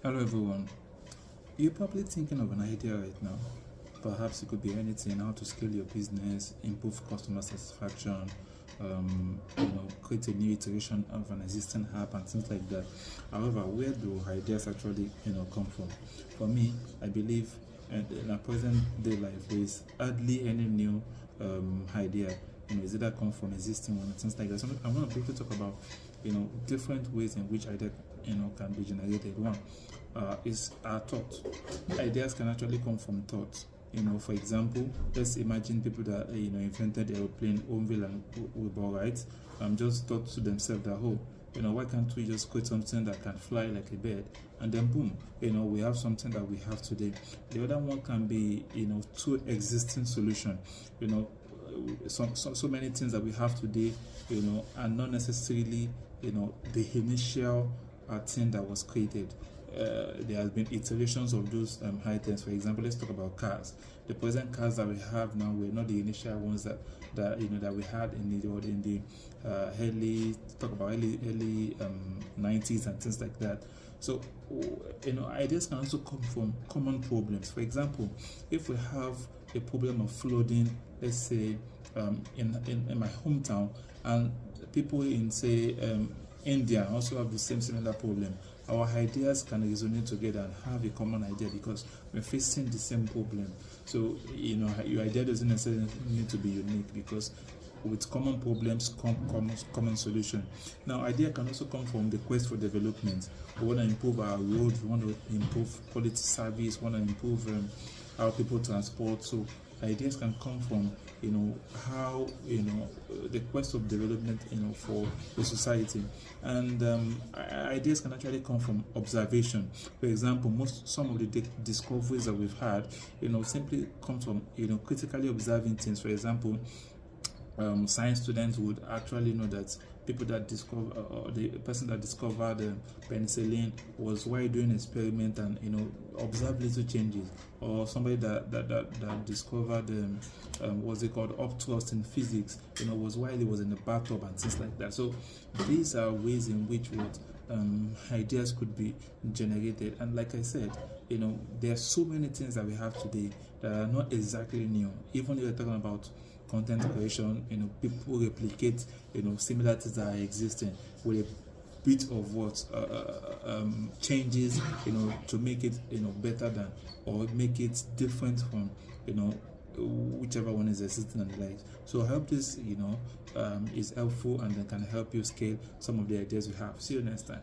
Hello everyone. You're probably thinking of an idea right now. Perhaps it could be anything: how to scale your business, improve customer satisfaction, create a new iteration of an existing app and things like that. However, where do ideas actually come from? For me, I believe in our present day life there is hardly any new idea. Is either come from existing one and things like that. So I want to briefly talk about different ways in which idea can be generated. One is our thought. Ideas can actually come from thoughts. For example, let's imagine people that invented the airplane, Orville and Wilbur Wright, just thought to themselves that, why can't we just create something that can fly like a bird? And then boom, we have something that we have today. The other one can be two existing solutions. So many things that we have today are not necessarily the initial thing that was created. There has been iterations of those items. For example, let's talk about cars. The present cars that we have now were not the initial ones that we had in the early 90s and things like that. So ideas can also come from common problems. For example, if we have a problem of flooding, let's say in my hometown, and people in say India also have the similar problem, our ideas can resonate together and have a common idea because we're facing the same problem. So your idea doesn't necessarily need to be unique, because with common problems come common solution. Now, idea can also come from the quest for development. We want to improve our roads, we want to improve quality service, we want to improve how people transport. So ideas can come from how the quest of development for the society. And ideas can actually come from observation. For example, some of the discoveries that we've had simply come from critically observing things. For example, science students would actually know that people that discover, or the person that discovered penicillin was while doing an experiment and observed little changes. Or somebody that discovered what's it called, upthrust in physics, was while he was in the bathtub and things like that. So these are ways in which ideas could be generated. And like I said, there are so many things that we have today that are not exactly new. Even if we're talking about content creation, people replicate similar things that are existing with a bit of changes to make it better than, or make it different from whichever one is existing in the life. So I hope this is helpful and can help you scale some of the ideas you have. See you next time.